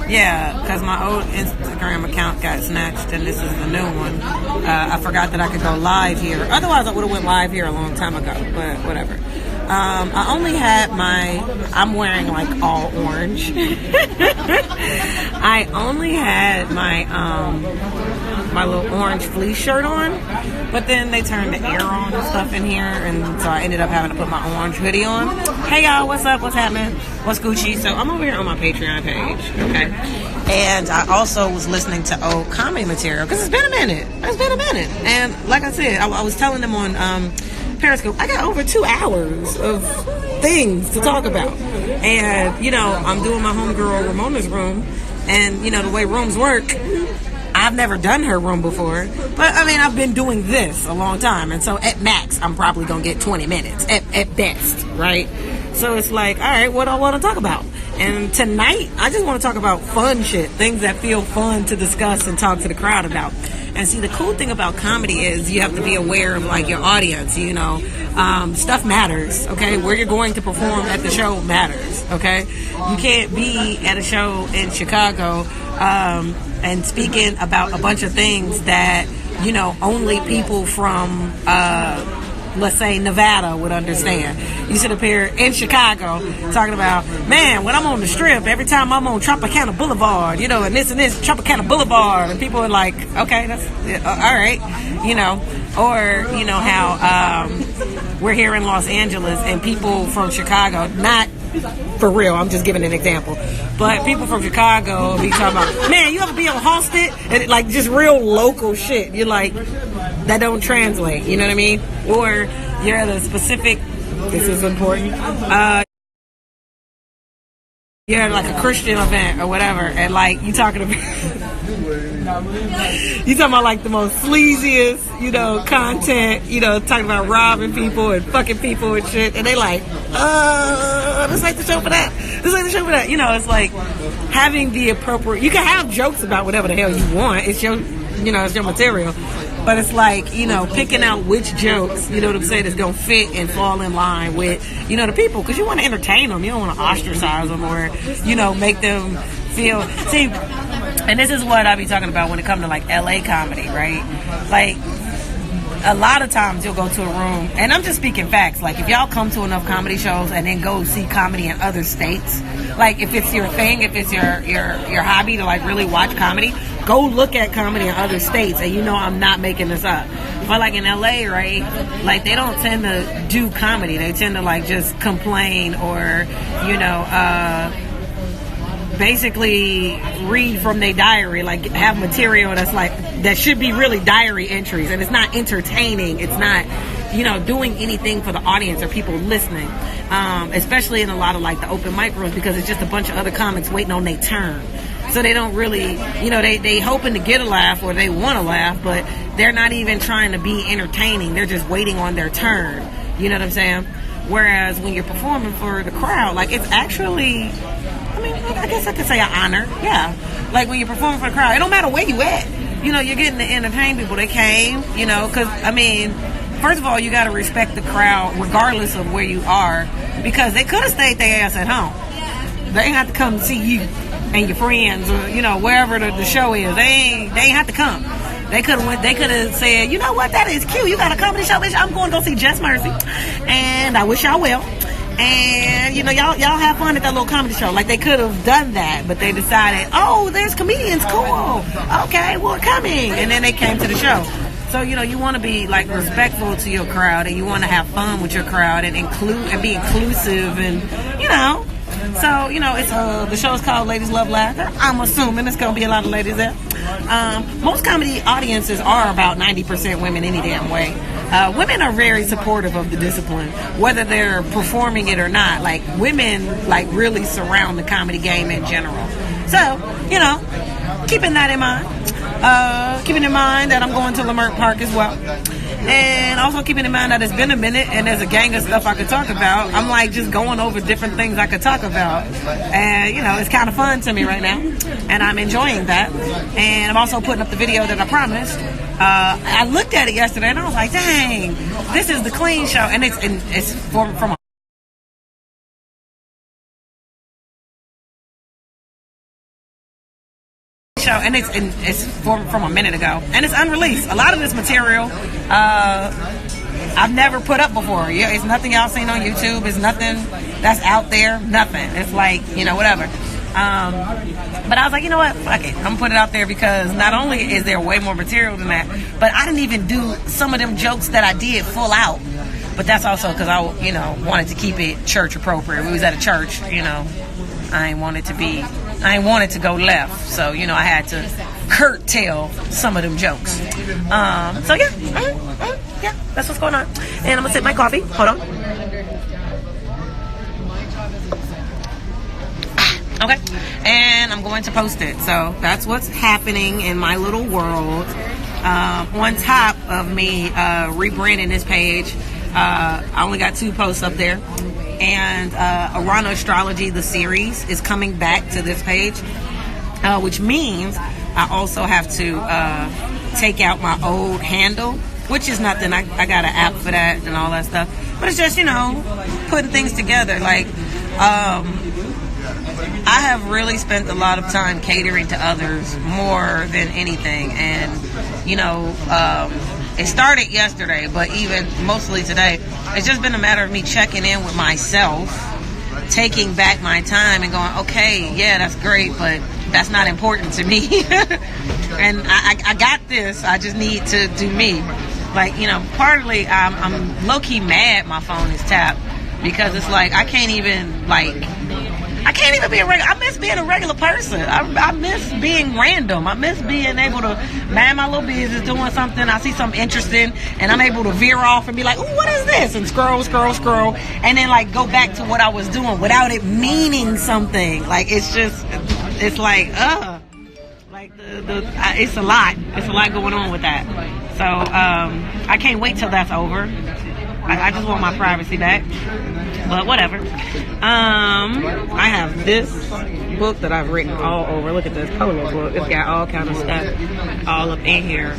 yeah, because my old Instagram account got snatched and this is the new one. I forgot that I could go live here. Otherwise, I would have went live here a long time ago, but whatever. I only had I'm wearing like all orange. I only had my little orange fleece shirt on, but then they turned the air on and stuff in here, and so I ended up having to put my orange hoodie on. Hey y'all, what's up? What's happening? What's Gucci? So I'm over here on my Patreon page, okay? And I also was listening to old comedy material, because it's been a minute. And like I said, I was telling them on Periscope, I got over 2 hours of things to talk about. And, I'm doing my homegirl Ramona's room, and, the way rooms work, I've never done her room before, but I've been doing this a long time, and so at max, I'm probably gonna get 20 minutes at best, right? So it's like, all right, what do I want to talk about? And tonight, I just want to talk about fun shit, things that feel fun to discuss and talk to the crowd about. And see, the cool thing about comedy is you have to be aware of like your audience, stuff matters, okay? Where you're going to perform at the show matters, okay? You can't be at a show in Chicago and speaking about a bunch of things that, only people from, let's say, Nevada would understand. You sit up here in Chicago talking about, man, when I'm on the Strip, every time I'm on Tropicana Boulevard, and this Tropicana Boulevard, and people are like, okay, that's all right, or, how we're here in Los Angeles and people from Chicago, not for real, I'm just giving an example, but people from Chicago will be talking about, man, you ever be on Halsted? And like just real local shit. You're like, that don't translate, you know what I mean? Or you're at a specific, this is important, you're at like a Christian event or whatever, and like you talking about like the most sleaziest, content, talking about robbing people and fucking people and shit, and they like, this ain't the show for that. It's like having the appropriate, you can have jokes about whatever the hell you want. It's your, it's your material. But it's like, picking out which jokes, what I'm saying, is going to fit and fall in line with, the people. Because you want to entertain them. You don't want to ostracize them or, make them feel. See, and this is what I be talking about when it comes to, like, L.A. comedy, right? Like, a lot of times you'll go to a room, and I'm just speaking facts. Like, if y'all come to enough comedy shows and then go see comedy in other states, like, if it's your thing, if it's your hobby to, like, really watch comedy, go look at comedy in other states, and I'm not making this up. But like in LA, right, like they don't tend to do comedy. They tend to like just complain or, basically read from their diary, like have material that's like, that should be really diary entries, and it's not entertaining. It's not, doing anything for the audience or people listening, especially in a lot of like the open mic rooms, because it's just a bunch of other comics waiting on their turn. So they don't really, they hoping to get a laugh or they want to laugh, but they're not even trying to be entertaining. They're just waiting on their turn. You know what I'm saying? Whereas when you're performing for the crowd, like it's actually, I guess I could say an honor. Yeah. Like when you're performing for the crowd, it don't matter where you at. You're getting to entertain people. They came, because, first of all, you got to respect the crowd regardless of where you are, because they could have stayed their ass at home. They ain't have to come see you and your friends or, wherever the show is. They ain't have to come. They could have said, you know what, that is cute. You got a comedy show, bitch. I'm going to go see Just Mercy. And I wish y'all well. And, y'all have fun at that little comedy show. Like, they could have done that, but they decided, oh, there's comedians. Cool. Okay, we're coming. And then they came to the show. So, you want to be, like, respectful to your crowd, and you want to have fun with your crowd and be inclusive and, So, it's the show's called Ladies Love Laughter. I'm assuming it's going to be a lot of ladies there. Most comedy audiences are about 90% women any damn way. Women are very supportive of the discipline, whether they're performing it or not. Like, women, like, really surround the comedy game in general. So, keeping that in mind. Keeping in mind that I'm going to Leimert Park as well. And also keeping in mind that it's been a minute and there's a gang of stuff I could talk about. I'm like just going over different things I could talk about. And, it's kind of fun to me right now. And I'm enjoying that. And I'm also putting up the video that I promised. I looked at it yesterday and I was like, dang, this is the clean show. And it's from show, and it's from a minute ago, and it's unreleased. A lot of this material I've never put up before. Yeah, it's nothing y'all seen on YouTube. It's nothing that's out there. Nothing. It's like, whatever. But I was like, you know what? Fuck it. I'm gonna put it out there because not only is there way more material than that, but I didn't even do some of them jokes that I did full out. But that's also because I, wanted to keep it church appropriate. We was at a church, I ain't want it to go left. So, I had to curtail some of them jokes. So yeah, yeah, that's what's going on. And I'm gonna sip my coffee. Hold on. Okay, and I'm going to post it. So that's what's happening in my little world. On top of me rebranding this page, I only got 2 posts up there. And Arana Astrology, the series, is coming back to this page, which means I also have to take out my old handle, which is nothing. I got an app for that and all that stuff. But it's just, putting things together. Like, I have really spent a lot of time catering to others more than anything. And, it started yesterday, but even mostly today, it's just been a matter of me checking in with myself, taking back my time and going, okay, yeah, that's great, but that's not important to me. And I got this. I just need to do me. Like, partly I'm low-key mad my phone is tapped because it's like I can't even be a regular. I miss being a regular person. I miss being random. I miss being able to mind my little business, doing something. I see something interesting, and I'm able to veer off and be like, "Ooh, what is this?" And scroll, and then go back to what I was doing without it meaning something. Like it's like it's a lot. It's a lot going on with that. So I can't wait till that's over. I just want my privacy back. But whatever. I have this book that I've written all over. Look at this polo book. It's got all kind of stuff all up in here.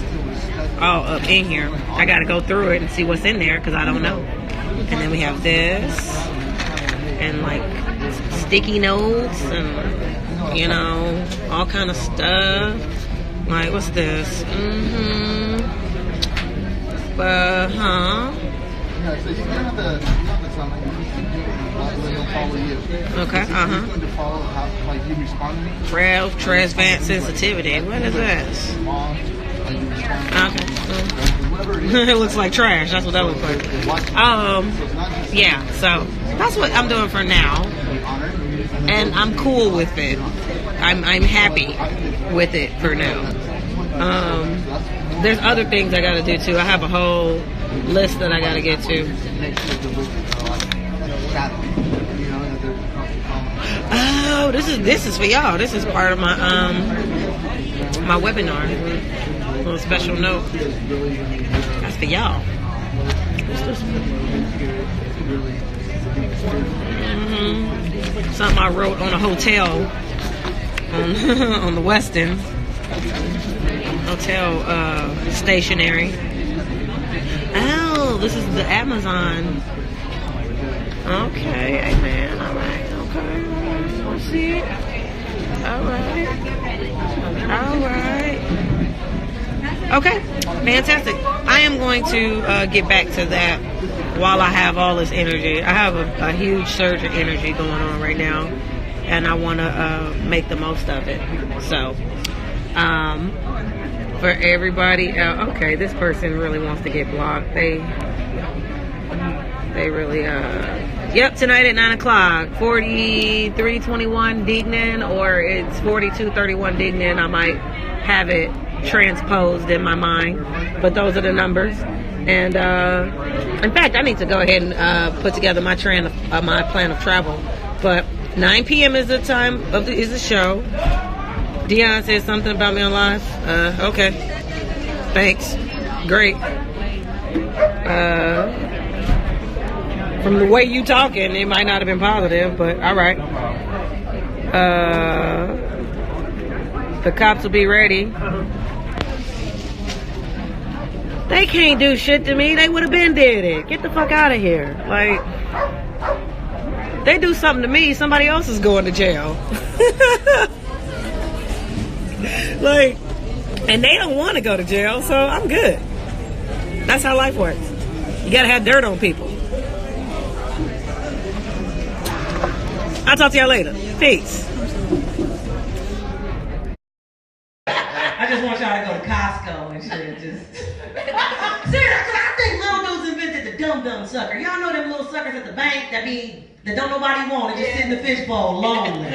I got to go through it and see what's in there because I don't know. And then we have this and sticky notes and all kind of stuff. Like what's this? Okay, Ralph Tresvant sensitivity. What is this? Okay. It looks like trash. That's what that looks like. Yeah, so that's what I'm doing for now. And I'm cool with it. I'm happy with it for now. There's other things I gotta do too. I have a whole list that I gotta get to. Oh, this is for y'all. This is part of my my webinar. A little special note. That's for y'all. Something I wrote on a hotel on the Westin hotel stationery. Oh, this is the Amazon. Okay, amen. All right, okay. Let's see. All right. Okay, fantastic. I am going to get back to that while I have all this energy. I have a huge surge of energy going on right now, and I want to make the most of it. So, for everybody else, okay, this person really wants to get blocked. They really, yep, tonight at 9 o'clock, 4321 Dignan, or it's 4231 Dignan. I might have it transposed in my mind, but those are the numbers. And in fact, I need to go ahead and put together my plan of travel. But 9 p.m. is the time of is the show. Dion said something about me on live. Okay, thanks, great. From the way you talking, it might not have been positive, but all right. The cops will be ready. They can't do shit to me. They would have been did it. Get the fuck out of here. Like, they do something to me, somebody else is going to jail. Like, and they don't want to go to jail, so I'm good. That's how life works. You gotta have dirt on people. I'll talk to y'all later. Peace. I just want y'all to go to Costco and shit. Seriously, I think Little Dudes invented the dum-dum sucker. Y'all know them little suckers at the bank that don't nobody want and just sit in the fishbowl lonely. I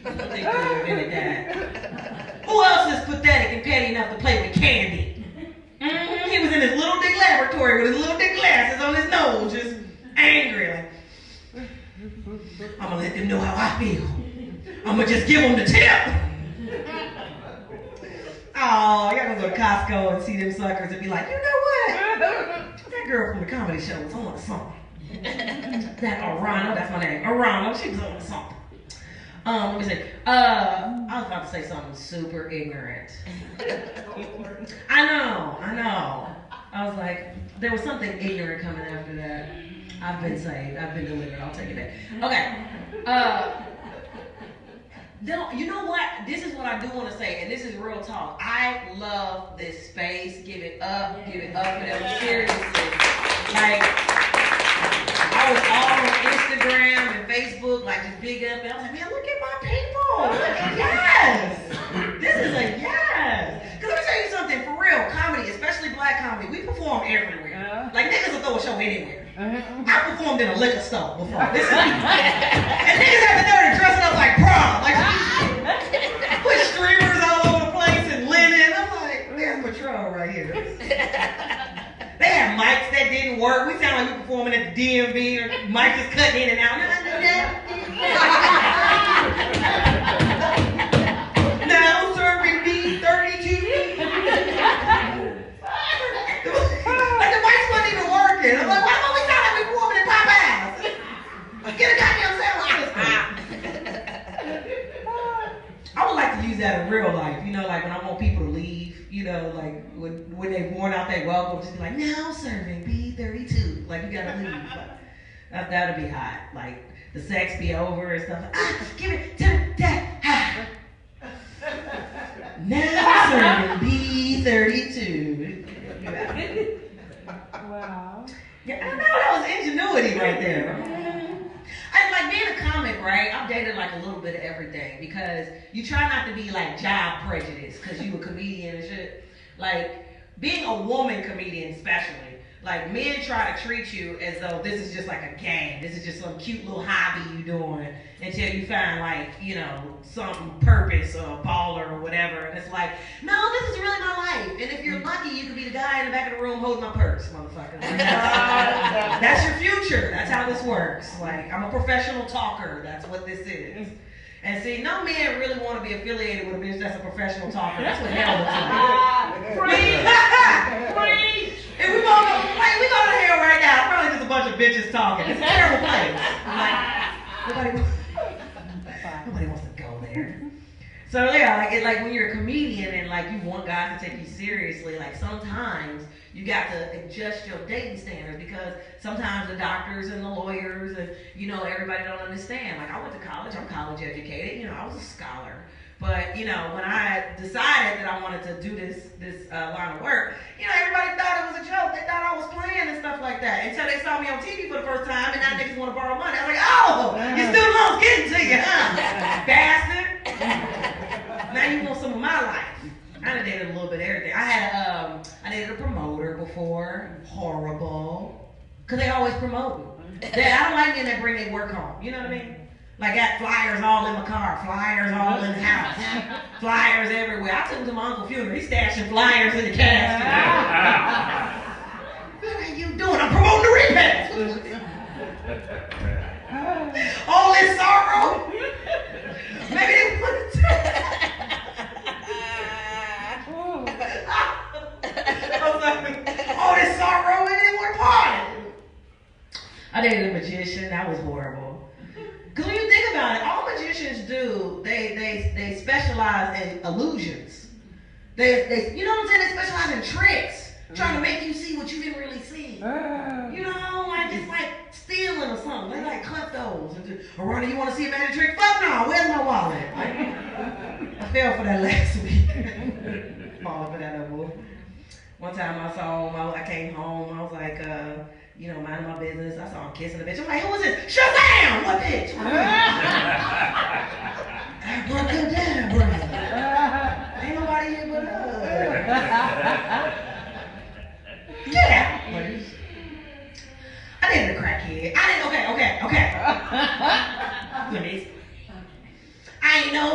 think they invented that. Who else is pathetic and petty enough to play with candy? Mm-hmm. He was in his little dick laboratory with his little dick glasses on his nose, just angry. Like, I'm gonna let them know how I feel. I'm gonna just give them the tip. Oh, y'all gonna go to Costco and see them suckers and be like, you know what? That girl from the comedy show was on something. That Arana, that's my name. Arana, she was on something. Let me see. I was about to say something super ignorant. I know. I was like, there was something ignorant coming after that. I've been saved. I've been delivered. I'll take it back. Okay. You know what? This is what I do want to say, and this is real talk. I love this space. Give it up for them. Seriously. Like, I was all on Instagram and Facebook, like just big up, and I was like, man, look at my people. Yes. This is a yes. Because let me tell you something, for real, comedy, especially black comedy, we perform everywhere. Like, niggas will throw a show anywhere. I performed in a liquor store before. And niggas have the nerve to dress up like prom. Like, put streamers all over the place and linen. I'm like, there's Patrol right here. They had mics that didn't work. We sound like we performing at the DMV, or mics just cutting in and out. Now serving B32. Like the mics wasn't even working. I'm like, why don't we sound like we performing in Popeyes? Get a goddamn sandwich. I would like to use that in real life, you know, like when I want people to leave, you know, like when they've worn out their welcome, just be like, now serving B32. Like, you gotta leave. Like, that'd be hot. Like, the sex be over and stuff. Give it to that. Now serving B32. Wow. Yeah, I know, that was ingenuity right there. I like being a comic, right? I've dated like a little bit of everything because you try not to be like job prejudice because you a comedian and shit. Like being a woman comedian especially, like men try to treat you as though this is just like a game. This is just some cute little hobby you doing until you find like, you know, some purpose or a baller or whatever. And it's like, no, this is really my life. And if you're lucky, you could be the guy in the back of the room holding my purse, motherfucker. Like, that's your future. That's how this works. Like, I'm a professional talker. That's what this is. And see, no man really want to be affiliated with a bitch that's a professional talker. That's what hell looks like. Preach! If we go to hell right now, probably just a bunch of bitches talking. It's a terrible place. Like, nobody wants to go there. So yeah, like when you're a comedian and like you want guys to take you seriously, like sometimes you got to adjust your dating standards because sometimes the doctors and the lawyers and, you know, everybody don't understand. Like, I went to college, I'm college educated, you know, I was a scholar. But, you know, when I decided that I wanted to do this line of work, you know, everybody thought it was a joke. They thought I was playing and stuff like that until they saw me on TV for the first time and now niggas want to borrow money. I was like, oh, your student loan's getting to you, huh? Bastard. Now you want some of my life. I done dated a little bit of everything. I dated a promoter before. Horrible. Because they always promote. I don't like men that bring their work home. You know what I mean? Like, got flyers all in my car, flyers all in the house, flyers everywhere. I took them to my uncle's funeral. He's stashing flyers in the casket. What are you doing? I'm promoting the repast. All this sorrow. Maybe they wanted to. I was like, all this sorrow and they want to party. I dated a magician. That was horrible. Because when you think about it, all magicians do, they specialize in illusions. They you know what I'm saying? They specialize in tricks, trying to make you see what you didn't really see. You know, like it's like stealing or something. They're like kleptos toes. Ronnie, you want to see a magic trick? Fuck no, where's my wallet? I fell for that last week. Falling for that other boy. One time I came home, I was like, minding my business. I saw him kissing a bitch. I'm like, who is this? Shazam! What bitch? That boy come down, bro. Ain't nobody here but us. Get out, please. I didn't a crackhead. Okay. Please. I ain't know.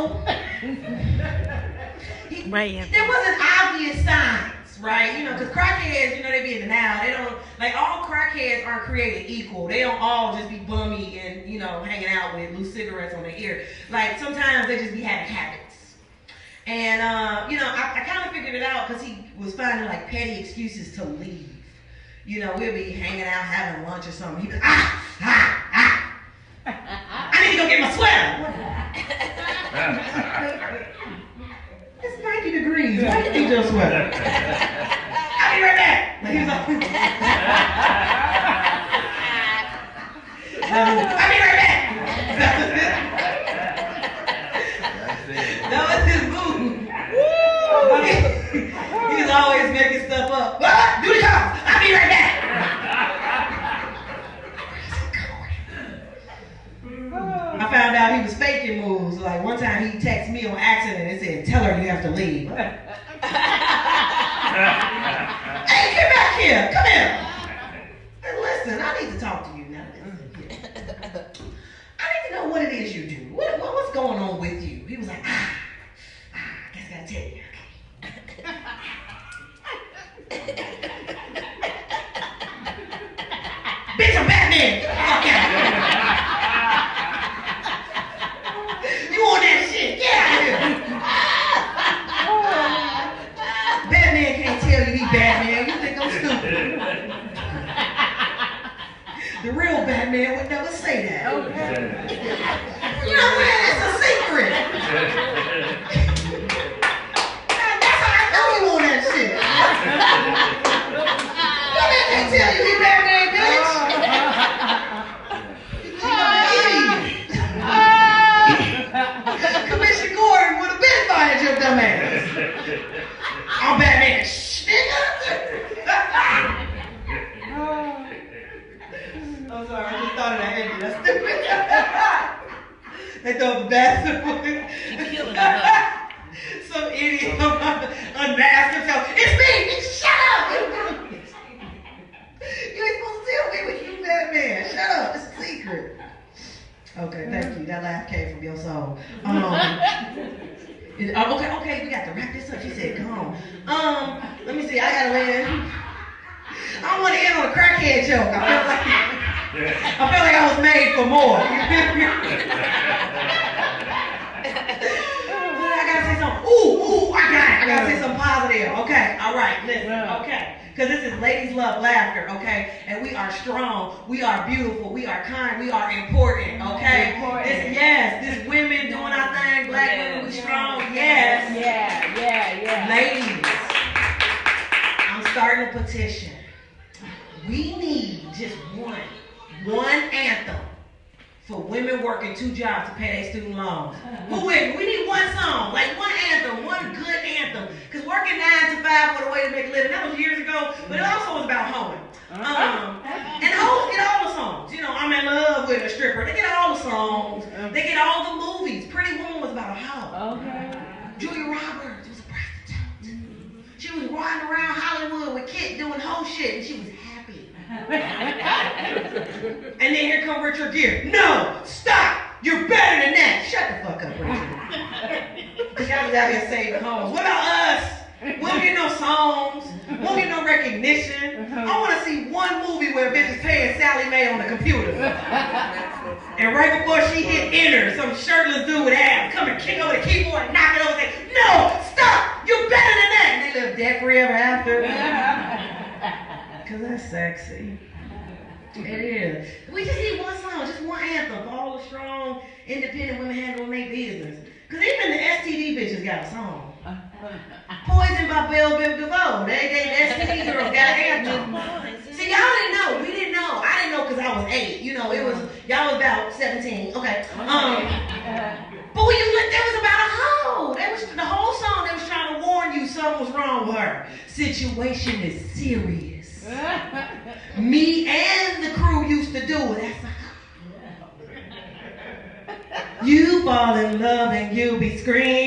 There wasn't obvious signs, right? Because crackheads, they be in the now. They don't, like, all crackheads aren't created equal. They don't all just be bummy and, hanging out with loose cigarettes on their ear. Like, sometimes they just be having habits. And, I kind of figured it out because he was finding, like, petty excuses to leave. We'll be hanging out, having lunch or something. He'd be like, I need to go get my sweater. It's 90 degrees. Why do you need your sweater? I'll be right back. Like, he was like, I'll be right back. That was his move. He was always making stuff up. What? Do the calls. I'll be right back. I found out he was faking moves. Like, one time he texted me on accident and said, tell her you have to leave. Hey, get back here. Come here. Hey, listen, I need to talk to you now. I need to know what it is you do. What's going on with you? He was like, I guess I gotta tell you. Bitch, I'm Batman. Get the fuck out. You on that shit? Get out of here. Batman can't tell you he Batman. You think I'm stupid. The real Batman would never say that. Okay. You know what? It's a secret. That's how I know you on that shit. Batman can't tell you he Batman, bitch. Commissioner Gordon would have been fired your dumb ass. I'm Batman. Nigga. I'm sorry, I just thought of that ending. That's stupid. They throw up the bathroom. Some idiot unmasked himself. It's me! Shut up! You ain't supposed to tell me when you Batman. Shut up. It's a secret. Okay, thank you. That laugh came from your soul. Okay, we got to wrap this up. She said, come on. Let me see. I gotta land. I don't want to end on a crackhead joke. I feel like I was made for more. I gotta say something. Ooh, I got it. I gotta say something positive. Okay, all right, listen. Okay. Because this is Ladies Love Laughter, okay? And we are strong, we are beautiful, we are kind, we are important, okay? This women doing our thing, black women, we strong, yes. Yeah. Ladies, I'm starting a petition. We need just one anthem for women working 2 jobs to pay their student loans. Who with me? We need one song, like one anthem, one good anthem. Because working 9 to 5 was a way to make a living. That was years ago, but it also was about hoeing. And hoes get all the songs. I'm in love with a stripper. They get all the songs. They get all the movies. Pretty Woman was about a hoe. Okay. Julia Roberts was a prostitute. She was riding around Hollywood with Kit doing hoe shit, and she was happy. And then here come Richard Gere. No, stop! You're better than that. Shut the fuck up, Richard. Because y'all was out here saving homes. What about us? We don't get no songs. We don't get no recognition. I want to see one movie where a bitch is paying Sally Mae on the computer. And right before she hit enter, some shirtless dude with abs come and kick over the keyboard and knock it over and say, no, stop! You're better than that! And they live dead forever after. Because that's sexy. It is. We just need one song, just one anthem for all the strong, independent women handling their business. Because even the STD bitches got a song. Poison by Belle Biv DeVoe. They STD girls got an anthem. See, y'all didn't know. We didn't know. I didn't know because I was 8. You know, it was y'all was about 17. Okay. But when you look, that was about a hoe. That was the whole song. They was trying to warn you something was wrong with her. Situation is serious. Me and the crew used to do it. That's you fall in love and you be screaming.